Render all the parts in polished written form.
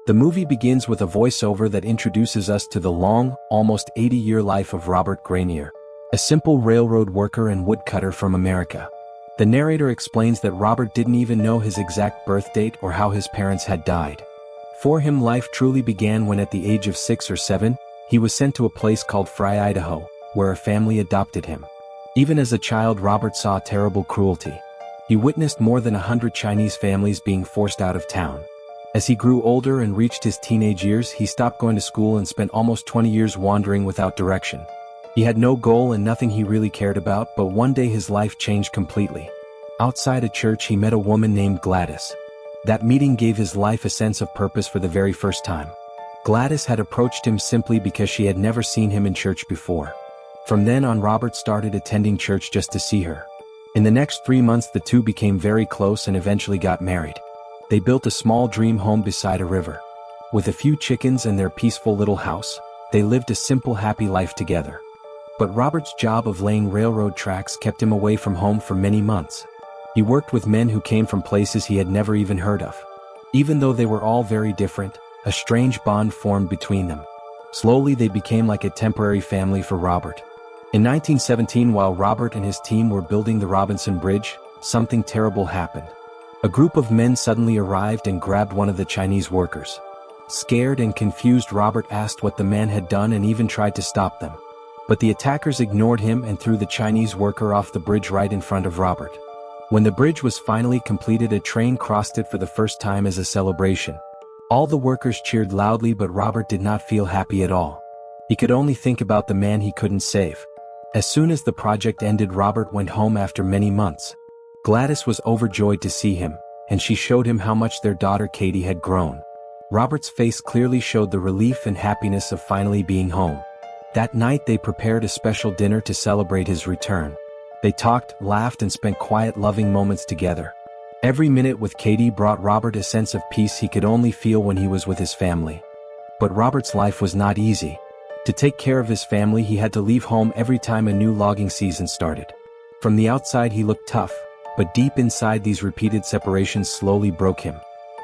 The movie begins with a voiceover that introduces us to the long, almost 80-year life of Robert Grenier, a simple railroad worker and woodcutter from America. The narrator explains that Robert didn't even know his exact birth date or how his parents had died. For him, life truly began when at the age of 6 or 7, he was sent to a place called Fry, Idaho, where a family adopted him. Even as a child, Robert saw terrible cruelty. He witnessed more than 100 Chinese families being forced out of town. As he grew older and reached his teenage years, he stopped going to school and spent almost 20 years wandering without direction. He had no goal and nothing he really cared about, but one day his life changed completely. Outside a church, he met a woman named Gladys. That meeting gave his life a sense of purpose for the very first time. Gladys had approached him simply because she had never seen him in church before. From then on, Robert started attending church just to see her. In the next 3 months, the two became very close and eventually got married. They built a small dream home beside a river. With a few chickens and their peaceful little house, they lived a simple, happy life together. But Robert's job of laying railroad tracks kept him away from home for many months. He worked with men who came from places he had never even heard of. Even though they were all very different, a strange bond formed between them. Slowly they became like a temporary family for Robert. In 1917, while Robert and his team were building the Robinson Bridge, something terrible happened. A group of men suddenly arrived and grabbed one of the Chinese workers. Scared and confused, Robert asked what the man had done and even tried to stop them. But the attackers ignored him and threw the Chinese worker off the bridge right in front of Robert. When the bridge was finally completed, a train crossed it for the first time as a celebration. All the workers cheered loudly, but Robert did not feel happy at all. He could only think about the man he couldn't save. As soon as the project ended, Robert went home after many months. Gladys was overjoyed to see him, and she showed him how much their daughter Katie had grown. Robert's face clearly showed the relief and happiness of finally being home. That night they prepared a special dinner to celebrate his return. They talked, laughed, and spent quiet, loving moments together. Every minute with Katie brought Robert a sense of peace he could only feel when he was with his family. But Robert's life was not easy. To take care of his family, he had to leave home every time a new logging season started. From the outside he looked tough, but deep inside these repeated separations slowly broke him.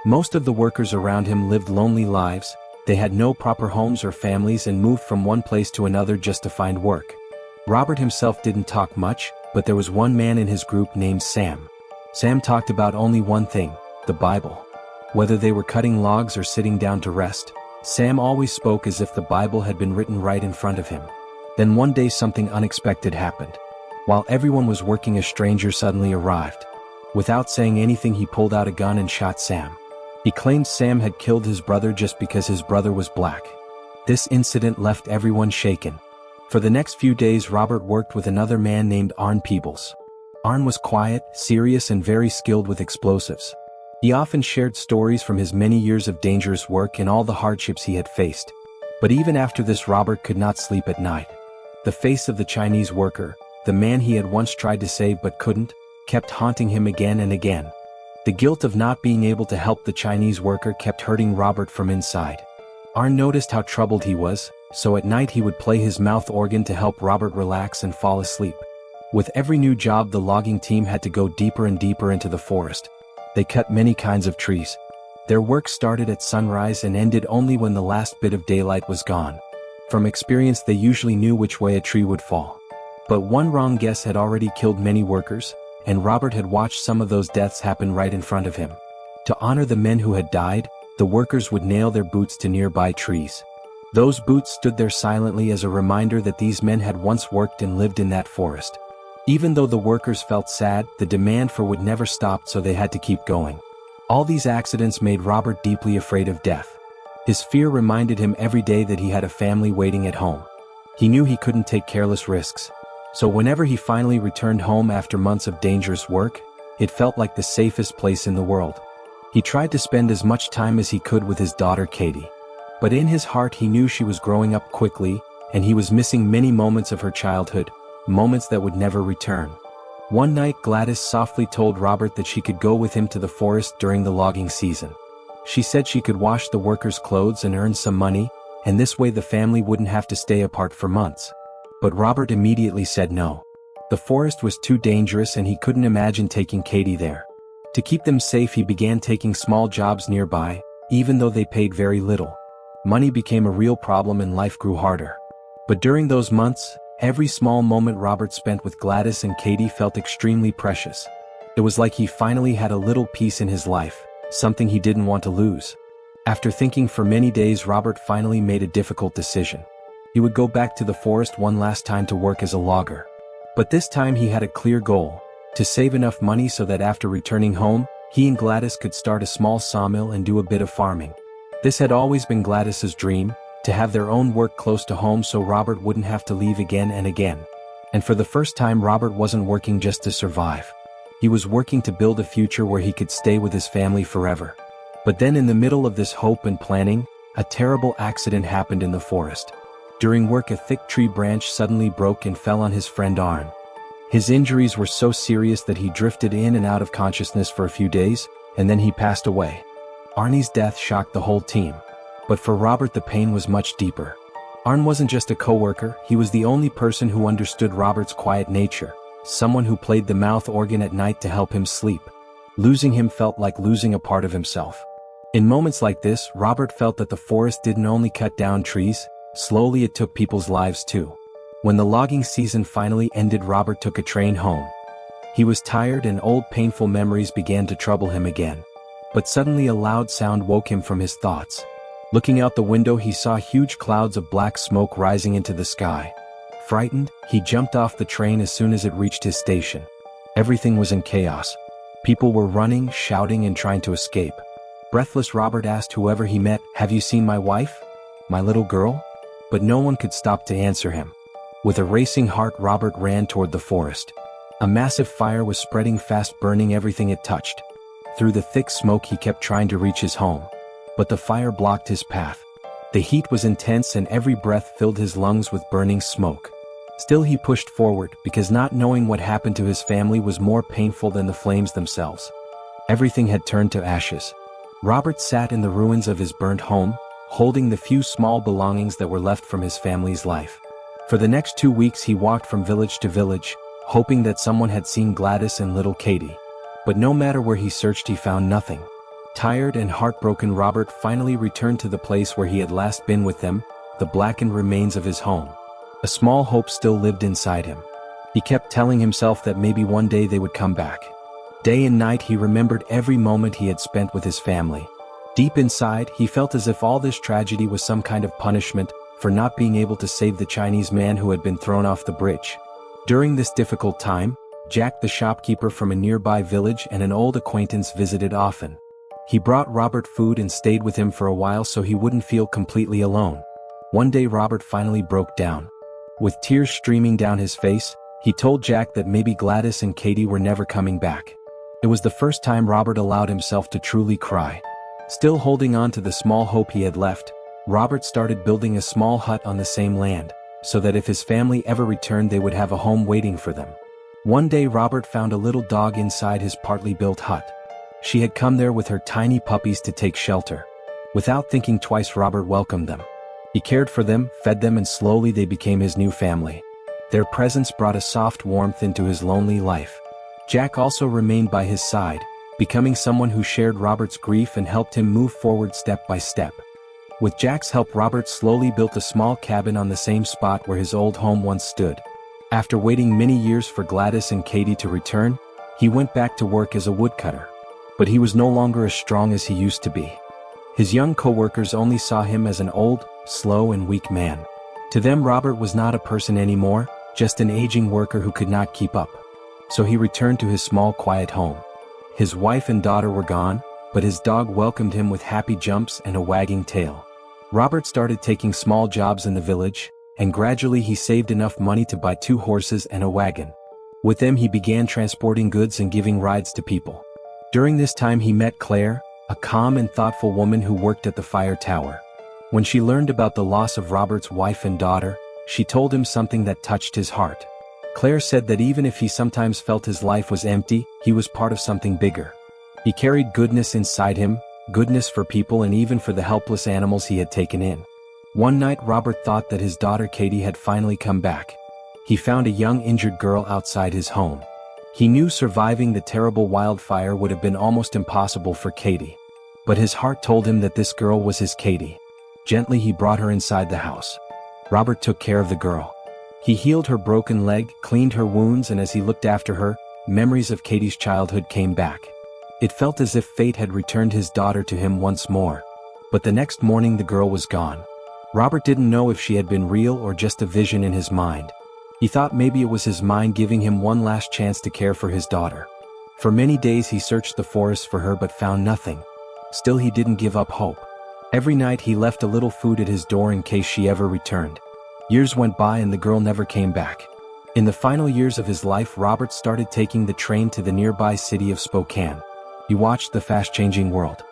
Most of the workers around him lived lonely lives. They had no proper homes or families and moved from one place to another just to find work. Robert himself didn't talk much, but there was one man in his group named Sam. Sam talked about only one thing, the Bible. Whether they were cutting logs or sitting down to rest, Sam always spoke as if the Bible had been written right in front of him. Then one day something unexpected happened. While everyone was working, a stranger suddenly arrived. Without saying anything, he pulled out a gun and shot Sam. He claimed Sam had killed his brother just because his brother was black. This incident left everyone shaken. For the next few days, Robert worked with another man named Arn Peebles. Arn was quiet, serious, and very skilled with explosives. He often shared stories from his many years of dangerous work and all the hardships he had faced. But even after this, Robert could not sleep at night. The face of the Chinese worker, the man he had once tried to save but couldn't, kept haunting him again and again. The guilt of not being able to help the Chinese worker kept hurting Robert from inside. Arn noticed how troubled he was, so at night he would play his mouth organ to help Robert relax and fall asleep. With every new job, the logging team had to go deeper and deeper into the forest. They cut many kinds of trees. Their work started at sunrise and ended only when the last bit of daylight was gone. From experience, they usually knew which way a tree would fall. But one wrong guess had already killed many workers, and Robert had watched some of those deaths happen right in front of him. To honor the men who had died, the workers would nail their boots to nearby trees. Those boots stood there silently as a reminder that these men had once worked and lived in that forest. Even though the workers felt sad, the demand for wood never stopped, so they had to keep going. All these accidents made Robert deeply afraid of death. His fear reminded him every day that he had a family waiting at home. He knew he couldn't take careless risks. So whenever he finally returned home after months of dangerous work, it felt like the safest place in the world. He tried to spend as much time as he could with his daughter Katie. But in his heart he knew she was growing up quickly, and he was missing many moments of her childhood, moments that would never return. One night Gladys softly told Robert that she could go with him to the forest during the logging season. She said she could wash the workers' clothes and earn some money, and this way the family wouldn't have to stay apart for months. But Robert immediately said no. The forest was too dangerous and he couldn't imagine taking Katie there. To keep them safe, he began taking small jobs nearby, even though they paid very little. Money became a real problem and life grew harder. But during those months, every small moment Robert spent with Gladys and Katie felt extremely precious. It was like he finally had a little peace in his life, something he didn't want to lose. After thinking for many days, Robert finally made a difficult decision. He would go back to the forest one last time to work as a logger. But this time he had a clear goal: to save enough money so that after returning home, he and Gladys could start a small sawmill and do a bit of farming. This had always been Gladys's dream, to have their own work close to home so Robert wouldn't have to leave again and again. And for the first time, Robert wasn't working just to survive. He was working to build a future where he could stay with his family forever. But then in the middle of this hope and planning, a terrible accident happened in the forest. During work, a thick tree branch suddenly broke and fell on his friend Arn. His injuries were so serious that he drifted in and out of consciousness for a few days, and then he passed away. Arnie's death shocked the whole team. But for Robert, the pain was much deeper. Arn wasn't just a co-worker, he was the only person who understood Robert's quiet nature, someone who played the mouth organ at night to help him sleep. Losing him felt like losing a part of himself. In moments like this, Robert felt that the forest didn't only cut down trees, slowly it took people's lives too. When the logging season finally ended, Robert took a train home. He was tired and old painful memories began to trouble him again. But suddenly a loud sound woke him from his thoughts. Looking out the window, he saw huge clouds of black smoke rising into the sky. Frightened, he jumped off the train as soon as it reached his station. Everything was in chaos. People were running, shouting, and trying to escape. Breathless, Robert asked whoever he met, "Have you seen my wife? My little girl?" But no one could stop to answer him. With a racing heart, Robert ran toward the forest. A massive fire was spreading fast, burning everything it touched. Through the thick smoke, he kept trying to reach his home. But the fire blocked his path. The heat was intense and every breath filled his lungs with burning smoke. Still he pushed forward, because not knowing what happened to his family was more painful than the flames themselves. Everything had turned to ashes. Robert sat in the ruins of his burnt home, holding the few small belongings that were left from his family's life. For the next 2 weeks he walked from village to village, hoping that someone had seen Gladys and little Katie. But no matter where he searched, he found nothing. Tired and heartbroken, Robert finally returned to the place where he had last been with them, the blackened remains of his home. A small hope still lived inside him. He kept telling himself that maybe one day they would come back. Day and night he remembered every moment he had spent with his family. Deep inside, he felt as if all this tragedy was some kind of punishment for not being able to save the Chinese man who had been thrown off the bridge. During this difficult time, Jack, the shopkeeper from a nearby village and an old acquaintance, visited often. He brought Robert food and stayed with him for a while so he wouldn't feel completely alone. One day Robert finally broke down. With tears streaming down his face, he told Jack that maybe Gladys and Katie were never coming back. It was the first time Robert allowed himself to truly cry. Still holding on to the small hope he had left, Robert started building a small hut on the same land, so that if his family ever returned they would have a home waiting for them. One day Robert found a little dog inside his partly built hut. She had come there with her tiny puppies to take shelter. Without thinking twice, Robert welcomed them. He cared for them, fed them, and slowly they became his new family. Their presence brought a soft warmth into his lonely life. Jack also remained by his side, becoming someone who shared Robert's grief and helped him move forward step by step. With Jack's help, Robert slowly built a small cabin on the same spot where his old home once stood. After waiting many years for Gladys and Katie to return, he went back to work as a woodcutter. But he was no longer as strong as he used to be. His young co-workers only saw him as an old, slow, and weak man. To them, Robert was not a person anymore, just an aging worker who could not keep up. So he returned to his small, quiet home. His wife and daughter were gone, but his dog welcomed him with happy jumps and a wagging tail. Robert started taking small jobs in the village, and gradually he saved enough money to buy 2 horses and a wagon. With them he began transporting goods and giving rides to people. During this time he met Claire, a calm and thoughtful woman who worked at the fire tower. When she learned about the loss of Robert's wife and daughter, she told him something that touched his heart. Claire said that even if he sometimes felt his life was empty, he was part of something bigger. He carried goodness inside him, goodness for people and even for the helpless animals he had taken in. One night Robert thought that his daughter Katie had finally come back. He found a young injured girl outside his home. He knew surviving the terrible wildfire would have been almost impossible for Katie. But his heart told him that this girl was his Katie. Gently he brought her inside the house. Robert took care of the girl. He healed her broken leg, cleaned her wounds, and as he looked after her, memories of Katie's childhood came back. It felt as if fate had returned his daughter to him once more. But the next morning the girl was gone. Robert didn't know if she had been real or just a vision in his mind. He thought maybe it was his mind giving him one last chance to care for his daughter. For many days he searched the forest for her but found nothing. Still he didn't give up hope. Every night he left a little food at his door in case she ever returned. Years went by and the girl never came back. In the final years of his life, Robert started taking the train to the nearby city of Spokane. He watched the fast-changing world.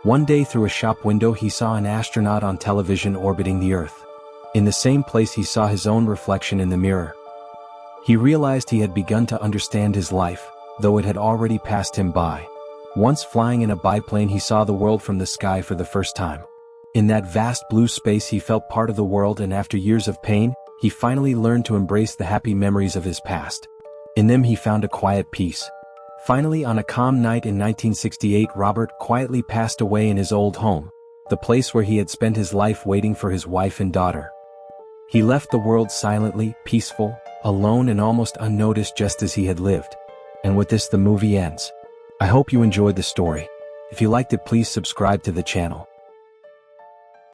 One day through a shop window he saw an astronaut on television orbiting the Earth. In the same place he saw his own reflection in the mirror. He realized he had begun to understand his life, though it had already passed him by. Once flying in a biplane he saw the world from the sky for the first time. In that vast blue space he felt part of the world, and after years of pain, he finally learned to embrace the happy memories of his past. In them he found a quiet peace. Finally, on a calm night in 1968, Robert quietly passed away in his old home, the place where he had spent his life waiting for his wife and daughter. He left the world silently, peaceful, alone, and almost unnoticed, just as he had lived. And with this the movie ends. I hope you enjoyed the story. If you liked it, please subscribe to the channel.